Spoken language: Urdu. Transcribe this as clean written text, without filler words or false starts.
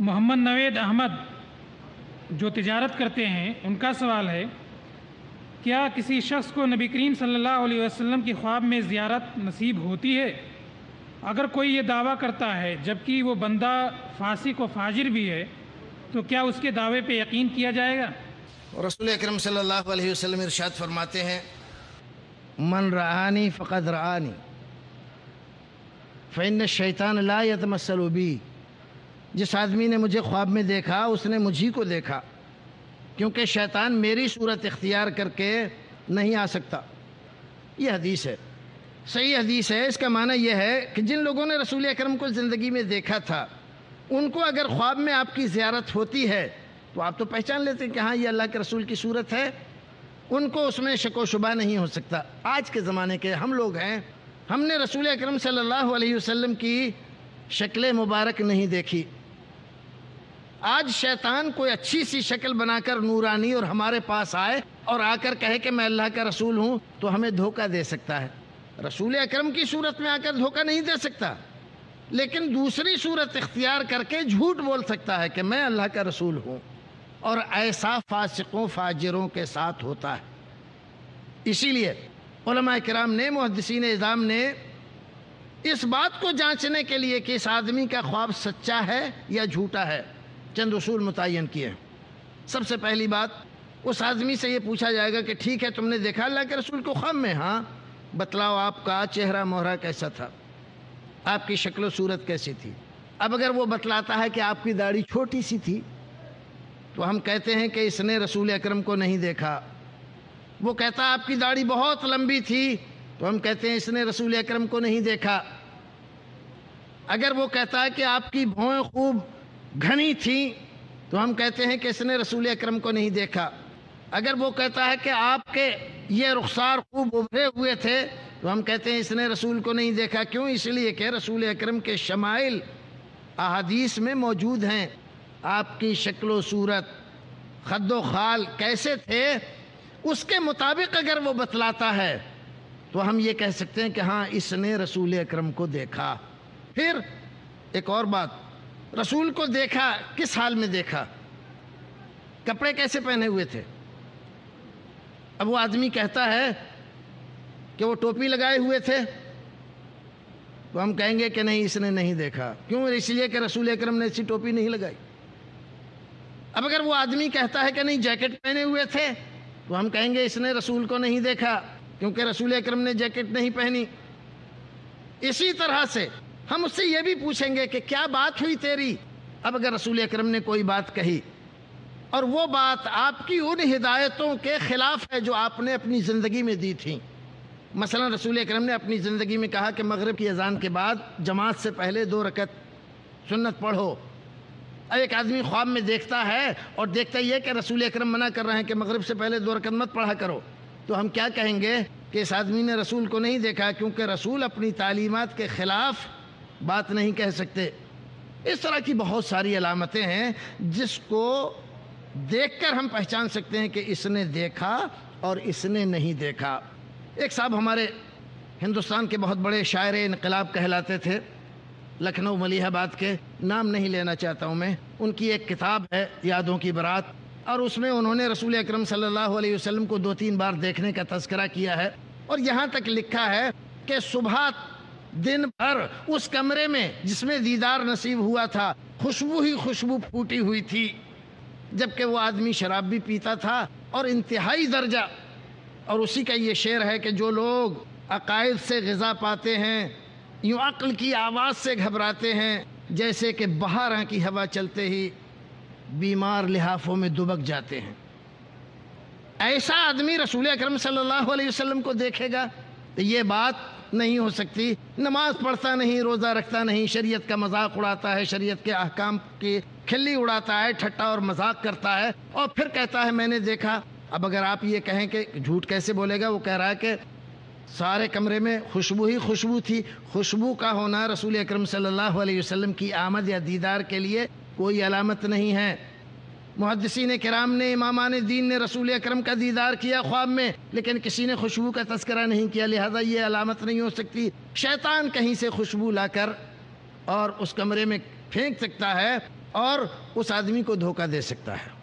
محمد نوید احمد جو تجارت کرتے ہیں، ان کا سوال ہے، کیا کسی شخص کو نبی کریم صلی اللہ علیہ وسلم کی خواب میں زیارت نصیب ہوتی ہے؟ اگر کوئی یہ دعویٰ کرتا ہے جبکہ وہ بندہ فاسق و فاجر بھی ہے تو کیا اس کے دعوے پہ یقین کیا جائے گا؟ رسول اکرم صلی اللہ علیہ وسلم ارشاد فرماتے ہیں، من رآنی فقد رآنی فإن الشیطان لا یتمثل بی، جس آدمی نے مجھے خواب میں دیکھا اس نے مجھی کو دیکھا، کیونکہ شیطان میری صورت اختیار کر کے نہیں آ سکتا۔ یہ حدیث ہے، صحیح حدیث ہے۔ اس کا معنی یہ ہے کہ جن لوگوں نے رسول اکرم کو زندگی میں دیکھا تھا، ان کو اگر خواب میں آپ کی زیارت ہوتی ہے تو آپ تو پہچان لیتے ہیں کہ ہاں یہ اللہ کے رسول کی صورت ہے، ان کو اس میں شک و شبہ نہیں ہو سکتا۔ آج کے زمانے کے ہم لوگ ہیں، ہم نے رسول اکرم صلی اللہ علیہ وسلم کی شکل مبارک نہیں دیکھی۔ آج شیطان کوئی اچھی سی شکل بنا کر نورانی اور ہمارے پاس آئے اور آ کر کہے کہ میں اللہ کا رسول ہوں تو ہمیں دھوکہ دے سکتا ہے۔ رسول اکرم کی صورت میں آ کر دھوکہ نہیں دے سکتا، لیکن دوسری صورت اختیار کر کے جھوٹ بول سکتا ہے کہ میں اللہ کا رسول ہوں، اور ایسا فاسقوں فاجروں کے ساتھ ہوتا ہے۔ اسی لیے علماء کرام نے، محدثین اعظام نے اس بات کو جانچنے کے لیے کہ اس آدمی کا خواب سچا ہے یا جھوٹا ہے، چند اصول متعین کیے ہیں۔ سب سے پہلی بات، اس آدمی سے یہ پوچھا جائے گا کہ ٹھیک ہے تم نے دیکھا اللہ کے رسول کو خواب میں؟ ہاں، بتلاؤ آپ کا چہرہ مہرہ کیسا تھا، آپ کی شکل و صورت کیسی تھی؟ اب اگر وہ بتلاتا ہے کہ آپ کی داڑھی چھوٹی سی تھی تو ہم کہتے ہیں کہ اس نے رسول اکرم کو نہیں دیکھا۔ وہ کہتا ہے آپ کی داڑھی بہت لمبی تھی تو ہم کہتے ہیں اس نے رسول اکرم کو نہیں دیکھا۔ اگر وہ کہتا ہے کہ آپ کی بھویں خوب گھنی تھیں تو ہم کہتے ہیں کہ اس نے رسول اکرم کو نہیں دیکھا۔ اگر وہ کہتا ہے کہ آپ کے یہ رخسار خوب ابھرے ہوئے تھے تو ہم کہتے ہیں اس نے رسول کو نہیں دیکھا۔ کیوں؟ اس لیے کہ رسول اکرم کے شمائل احادیث میں موجود ہیں۔ آپ کی شکل و صورت، خد و خال کیسے تھے، اس کے مطابق اگر وہ بتلاتا ہے تو ہم یہ کہہ سکتے ہیں کہ ہاں اس نے رسول اکرم کو دیکھا۔ پھر ایک اور بات، رسول کو دیکھا کس حال میں دیکھا، کپڑے کیسے پہنے ہوئے تھے؟ اب وہ آدمی کہتا ہے کہ وہ ٹوپی لگائے ہوئے تھے تو ہم کہیں گے کہ نہیں، اس نے نہیں دیکھا۔ کیوں؟ اس لیے کہ رسول اکرم نے ایسی ٹوپی نہیں لگائی۔ اب اگر وہ آدمی کہتا ہے کہ نہیں جیکٹ پہنے ہوئے تھے تو ہم کہیں گے اس نے رسول کو نہیں دیکھا، کیونکہ رسول اکرم نے جیکٹ نہیں پہنی۔ اسی طرح سے ہم اس سے یہ بھی پوچھیں گے کہ کیا بات ہوئی تیری؟ اب اگر رسول اکرم نے کوئی بات کہی اور وہ بات آپ کی ان ہدایتوں کے خلاف ہے جو آپ نے اپنی زندگی میں دی تھیں، مثلا رسول اکرم نے اپنی زندگی میں کہا کہ مغرب کی اذان کے بعد جماعت سے پہلے 2 رکعت سنت پڑھو۔ اب ایک آدمی خواب میں دیکھتا ہے اور دیکھتا یہ کہ رسول اکرم منع کر رہے ہیں کہ مغرب سے پہلے 2 رکعت مت پڑھا کرو، تو ہم کیا کہیں گے کہ اس آدمی نے رسول کو نہیں دیکھا، کیونکہ رسول اپنی تعلیمات کے خلاف بات نہیں کہہ سکتے۔ اس طرح کی بہت ساری علامتیں ہیں جس کو دیکھ کر ہم پہچان سکتے ہیں کہ اس نے دیکھا اور اس نے نہیں دیکھا۔ ایک صاحب ہمارے ہندوستان کے بہت بڑے شاعر انقلاب کہلاتے تھے، لکھنؤ ملیح آباد کے، نام نہیں لینا چاہتا ہوں میں۔ ان کی ایک کتاب ہے یادوں کی برات، اور اس میں انہوں نے رسول اکرم صلی اللہ علیہ وسلم کو 2-3 بار دیکھنے کا تذکرہ کیا ہے، اور یہاں تک لکھا ہے کہ صبح دن بھر اس کمرے میں جس میں دیدار نصیب ہوا تھا خوشبو ہی خوشبو پھوٹی ہوئی تھی، جبکہ وہ آدمی شراب بھی پیتا تھا اور انتہائی درجہ۔ اور اسی کا یہ شعر ہے کہ جو لوگ عقائد سے غذا پاتے ہیں یوں عقل کی آواز سے گھبراتے ہیں، جیسے کہ بہاراں کی ہوا چلتے ہی بیمار لحافوں میں دبک جاتے ہیں۔ ایسا آدمی رسول اکرم صلی اللہ علیہ وسلم کو دیکھے گا تو یہ بات نہیں ہو سکتی۔ نماز پڑھتا نہیں، روزہ رکھتا نہیں، شریعت کا مذاق اڑاتا ہے، شریعت کے احکام کی کھلی اڑاتا ہے، ٹھٹا اور مذاق کرتا ہے، اور پھر کہتا ہے میں نے دیکھا۔ اب اگر آپ یہ کہیں کہ جھوٹ کیسے بولے گا، وہ کہہ رہا ہے کہ سارے کمرے میں خوشبو ہی خوشبو تھی۔ خوشبو کا ہونا رسول اکرم صلی اللہ علیہ وسلم کی آمد یا دیدار کے لیے کوئی علامت نہیں ہے۔ محدثین کرام نے، امامان دین نے رسول اکرم کا دیدار کیا خواب میں، لیکن کسی نے خوشبو کا تذکرہ نہیں کیا، لہذا یہ علامت نہیں ہو سکتی۔ شیطان کہیں سے خوشبو لا کر اور اس کمرے میں پھینک سکتا ہے، اور اس آدمی کو دھوکہ دے سکتا ہے۔